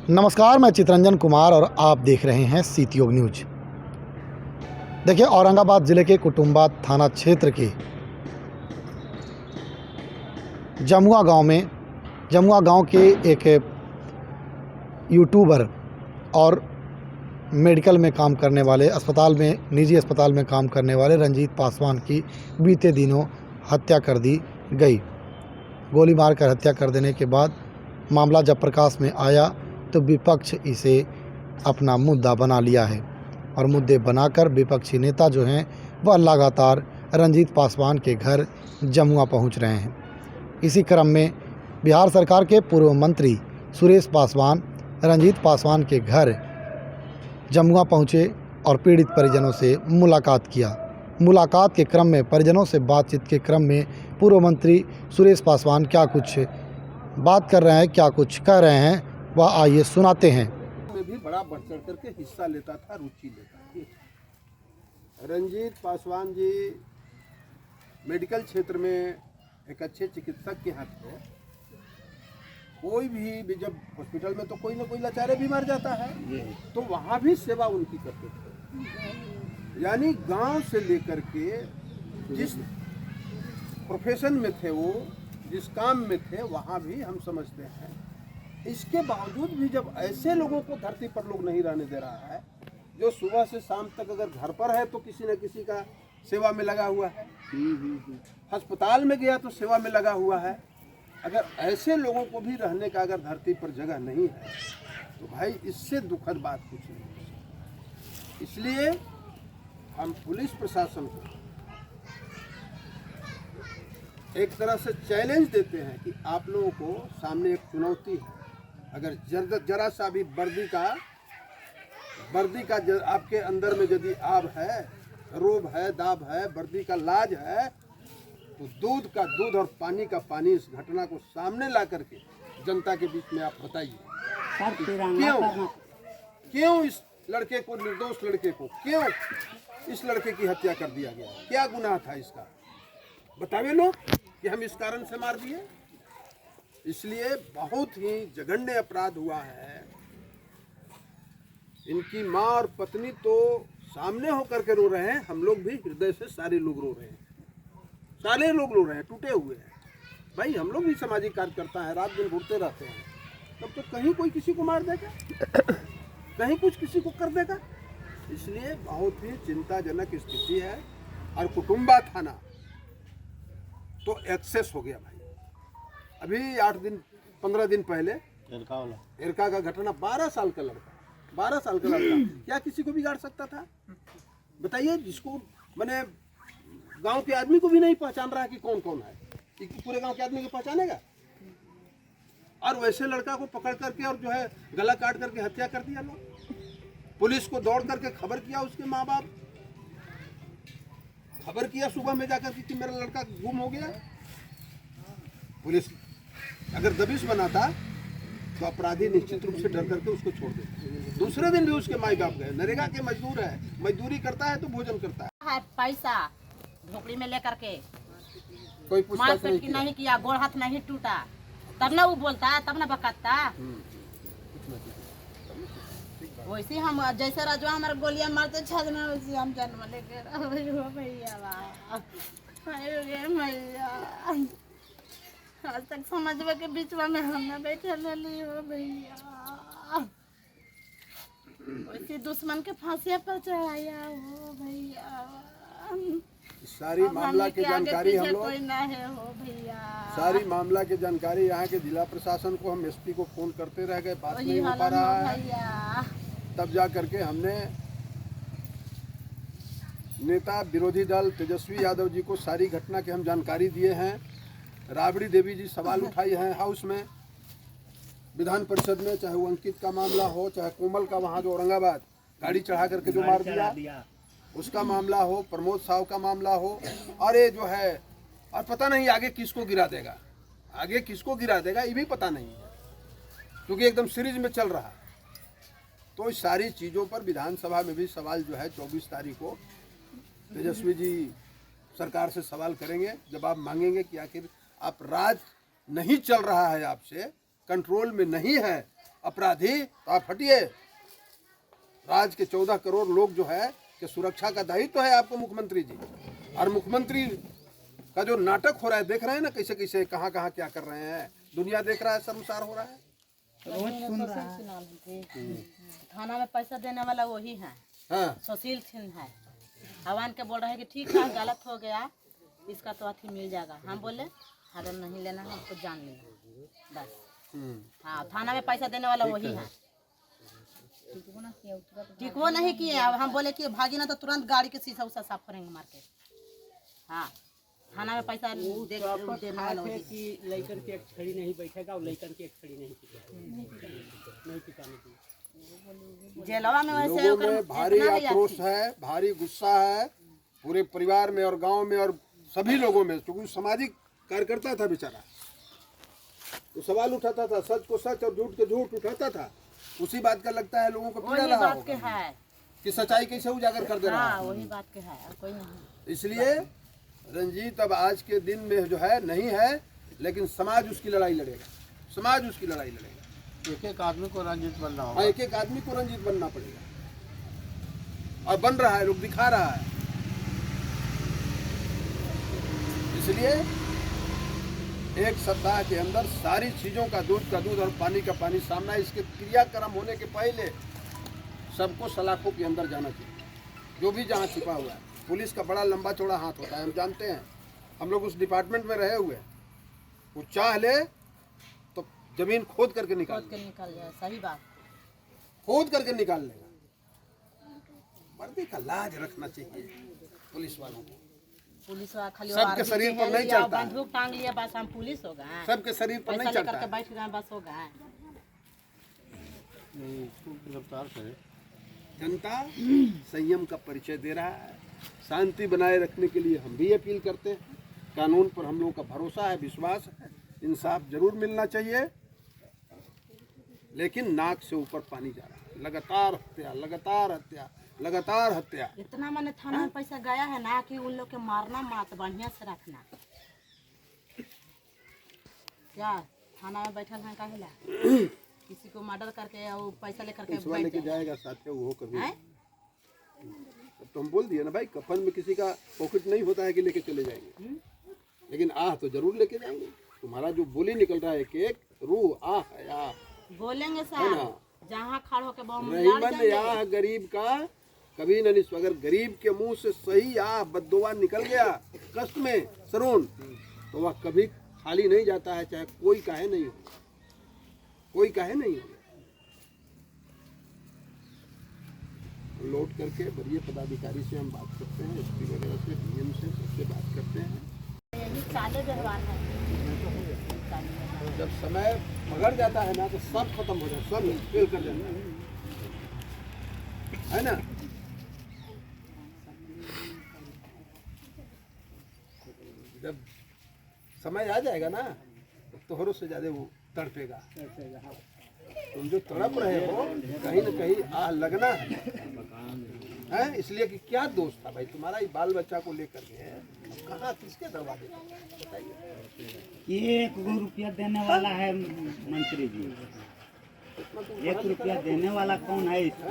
नमस्कार, मैं चितरंजन कुमार और आप देख रहे हैं सीतियोग न्यूज। देखिए, औरंगाबाद ज़िले के कुटुंबा थाना क्षेत्र के जमुआ गांव के एक यूट्यूबर और मेडिकल में काम करने वाले निजी अस्पताल में काम करने वाले रंजीत पासवान की बीते दिनों हत्या कर दी गई। गोली मारकर हत्या कर देने के बाद मामला जब प्रकाश में आया तो विपक्ष इसे अपना मुद्दा बना लिया है और मुद्दे बनाकर विपक्षी नेता जो हैं वह लगातार रंजीत पासवान के घर जमुआ पहुंच रहे हैं। इसी क्रम में बिहार सरकार के पूर्व मंत्री सुरेश पासवान रंजीत पासवान के घर जमुआ पहुंचे और पीड़ित परिजनों से मुलाकात किया। मुलाकात के क्रम में परिजनों से बातचीत के क्रम में पूर्व मंत्री सुरेश पासवान क्या कुछ बात कर रहे हैं, क्या कुछ कह रहे हैं, वह आइए सुनाते हैं। में भी बड़ा बढ़ चढ़ करके हिस्सा लेता था, रुचि लेता था। रंजीत पासवान जी मेडिकल क्षेत्र में एक अच्छे चिकित्सक के हाथ थे। कोई भी जब हॉस्पिटल में तो कोई ना कोई लाचारे भी मर जाता है, तो वहाँ भी सेवा उनकी करते थे। यानी गांव से लेकर के जिस प्रोफेशन में थे, वो जिस काम में थे, वहाँ भी हम समझते हैं। इसके बावजूद भी जब ऐसे लोगों को धरती पर लोग नहीं रहने दे रहा है, जो सुबह से शाम तक अगर घर पर है तो किसी न किसी का सेवा में लगा हुआ है, अस्पताल में गया तो सेवा में लगा हुआ है, अगर ऐसे लोगों को भी रहने का अगर धरती पर जगह नहीं है तो भाई इससे दुखद बात कुछ नहीं। इसलिए हम पुलिस प्रशासन को एक तरह से चैलेंज देते हैं कि आप लोगों को सामने एक चुनौती है। अगर जरा सा भी वर्दी का आपके अंदर में यदि आब है, रोब है, दाब है, वर्दी का लाज है, तो दूध का दूध और पानी का पानी इस घटना को सामने ला करके जनता के बीच में आप बताइए क्यों इस लड़के को, निर्दोष लड़के को, क्यों इस लड़के की हत्या कर दिया गया? क्या गुनाह था इसका? बतावे लोग कि हम इस कारण से मार दिए। इसलिए बहुत ही जघन्य अपराध हुआ है। इनकी माँ और पत्नी तो सामने होकर के रो रहे हैं, हम लोग भी हृदय से सारे लोग रो रहे हैं, सारे लोग रो रहे हैं, टूटे हुए हैं। भाई हम लोग भी सामाजिक कार्यकर्ता हैं, रात दिन घूरते रहते हैं, तब तो कहीं कोई किसी को मार देगा, कहीं कुछ किसी को कर देगा। इसलिए बहुत ही चिंताजनक स्थिति है। और कुटुंबा थाना तो एक्सेस हो गया भाई। अभी 15 दिन पहले एरका का घटना, 12 साल का लड़का क्या किसी को बिगाड़ सकता था? बताइए। जिसको मैंने गांव के आदमी को भी नहीं पहचान रहा कि कौन कौन है, कि पूरे गांव के आदमी को पहचानेगा? और वैसे लड़का को पकड़ करके और जो है गला काट करके हत्या कर दिया लोग। पुलिस को दौड़ करके खबर किया, उसके माँ बाप खबर किया सुबह में जाकर कि मेरा लड़का गुम हो गया। पुलिस अगर दबिश बनाता तो अपराधी निश्चित रूप से डर करके उसको छोड़ देते। दूसरे दिन भी उसके माई बाप गए। नरेगा के मजदूर है, मजदूरी करता है तो भोजन करता है। पैसा झोपड़ी में लेकर के कोई पूछताछ नहीं किया, गोड़ हाथ नहीं टूटा, तब ना वो बोलता, तब ना बकता। वैसे हम जैसे राजवा हमारे गोलियां मारते छत में, वैसे हम जन्म लेके भैया आज तक समझवे के बीच में हमने बैठे ले हो भैया। वैसे दुश्मन के फांसी पर चढ़ाया हो भैया। सारी मामला की जानकारी हम लोग सारी मामला की जानकारी यहाँ के जिला प्रशासन को, हम एसपी को फोन करते रह गए, बात नहीं हो पा रहा है। तब जा करके हमने नेता विरोधी दल तेजस्वी यादव जी को सारी घटना की हम जानकारी दिए हैं। राबड़ी देवी जी सवाल उठाई हैं हाउस में, विधान परिषद में, चाहे वो अंकित का मामला हो, चाहे कोमल का वहाँ जो औरंगाबाद गाड़ी चढ़ा करके जो मार दिया उसका मामला हो, प्रमोद साहु का मामला हो, और ये जो है, और पता नहीं आगे किसको गिरा देगा, ये भी पता नहीं है, क्योंकि एकदम सीरीज में चल रहा है। तो इस सारी चीज़ों पर विधानसभा में भी सवाल जो है 24 तारीख को तेजस्वी जी सरकार से सवाल करेंगे, जवाब मांगेंगे कि आखिर आप राज नहीं चल रहा है, आपसे कंट्रोल में नहीं है, अपराधी तो आप हटिए। राज्य के 14 करोड़ लोग जो है कि सुरक्षा का दायित्व है आपको मुख्यमंत्री जी। और मुख्यमंत्री का जो नाटक हो रहा है देख रहे हैं ना, कैसे कैसे कहाँ कहाँ क्या कर रहे हैं, दुनिया देख रहा है, शर्मसार हो रहा है। थाना में पैसा देने वाला वही है, हाँ सुशील सिंह है। हवान के बोल रहे हैं कि ठीक है गलत हो गया, इसका तो अथी मिल जाएगा। हम बोले अरे नहीं लेना है, हमको जान लेना बस। हाँ, थाना में पैसा देने वाला वही है। ठीक वो नहीं किए। अब हम बोले कि भागी ना तो तुरंत गाड़ी के शीशा उसा साफ करेंगे मार के। हाँ, थाना में पैसा देने वाला वही है। कि लड़कन की एक छड़ी नहीं बैठेगा और लड़कन की एक छड़ी नहीं टिकाने की। जेलवा में वैसे लोगों में भारी आक्रोश है, भारी गुस्सा है पूरे परिवार में और गांव में और सभी लोगों में। क्योंकि सामाजिक कार्यकर्ता था बेचारा, वो सवाल उठाता था, सच को सच और झूठ को झूठ उठाता था। उसी बात का लगता है लोगों को पीड़ा वही रहा बात के होगा है कि सच्चाई कैसे उजागर कर दे रहा हाँ, है। वही बात के है और कोई नहीं। इसलिए रंजीत अब आज के दिन में जो है नहीं है, लेकिन समाज उसकी लड़ाई लड़ेगा, समाज उसकी लड़ाई लड़ेगा। एक एक आदमी को रंजीत बनना हाँ, होगा। एक एक आदमी को रंजीत बनना पड़ेगा और बन रहा है, लोग दिखा रहा है। इसलिए एक सप्ताह के अंदर सारी चीज़ों का दूध और पानी का पानी सामना है। इसके क्रियाक्रम होने के पहले सबको सलाखों के अंदर जाना चाहिए, जो भी जहाँ छिपा हुआ है। पुलिस का बड़ा लंबा चौड़ा हाथ होता है, हम जानते हैं, हम लोग उस डिपार्टमेंट में रहे हुए हैं। वो चाह ले तो जमीन खोद करके निकाल जाए, सही बात। खोद करके निकाल लेगा। वर्दी का लाज रखना चाहिए पुलिस वालों को। पुलिस वाला खाली सबके शरीर पर नहीं चढ़ता है। बंदूक टांग लिया बस हम पुलिस हो गए, सबके शरीर पर नहीं पैसा चढ़ता लेकर के है। बैठ गए बस हो गए। गिरफ्तार करे। जनता संयम का परिचय दे रहा है। शांति बनाए रखने के लिए हम भी अपील करते हैं। कानून पर हम लोगों का भरोसा है, विश्वास है। इंसाफ जरूर मिलना चाहिए, लेकिन नाक से ऊपर पानी जा रहा है। लगातार हत्या, लगातार हत्या, लगातार हत्या। इतना मैंने थाना में पैसा गया है ना कि उन लोग के मारना मत, बढ़िया से रखना। क्या थाना में बैठल है काहेला? किसी को मर्डर करके और पैसा लेकर के पुलिस लेके जाएगा साथ में वो कभी। हैं? तो हम बोल दिए ना भाई, कफन में किसी का पॉकेट नहीं होता है कि लेके चले जाएंगे, लेकिन आह तो जरूर लेके जाएंगे। तुम्हारा जो बोली निकल रहा है एक एक रूह आह है, आह बोलेंगे है साहब, ना। जहाँ खड़ होके बम रहीमन आह गरीब का कभी न निस्व। अगर गरीब के मुंह से सही आह बद्दुआ निकल गया कष्ट में सरून, तो वह कभी खाली नहीं जाता है, चाहे कोई काहे नहीं हो, कोई काहे नहीं हो। लौट करके वरीय पदाधिकारी से हम बात करते हैं, एसपी वगैरह से, डीएम से, सबसे बात करते हैं। यही चाले व्यवहार है। जब समय पकड़ जाता है ना तो सब खत्म हो जाता है, सब फेल कर जाता है ना। जब समय आ जाएगा ना तो तोहरों से ज्यादा वो तड़पेगा। तुम जो तड़प रहे हो कहीं न कहीं आह लगना है। इसलिए कि क्या दोष था भाई तुम्हारा, ये बाल बच्चा को लेकर के कहाँ किसके दरवाजे बताइए। 1 रुपया देने वाला है मंत्री जी, 1 रुपया देने वाला कौन है इसको?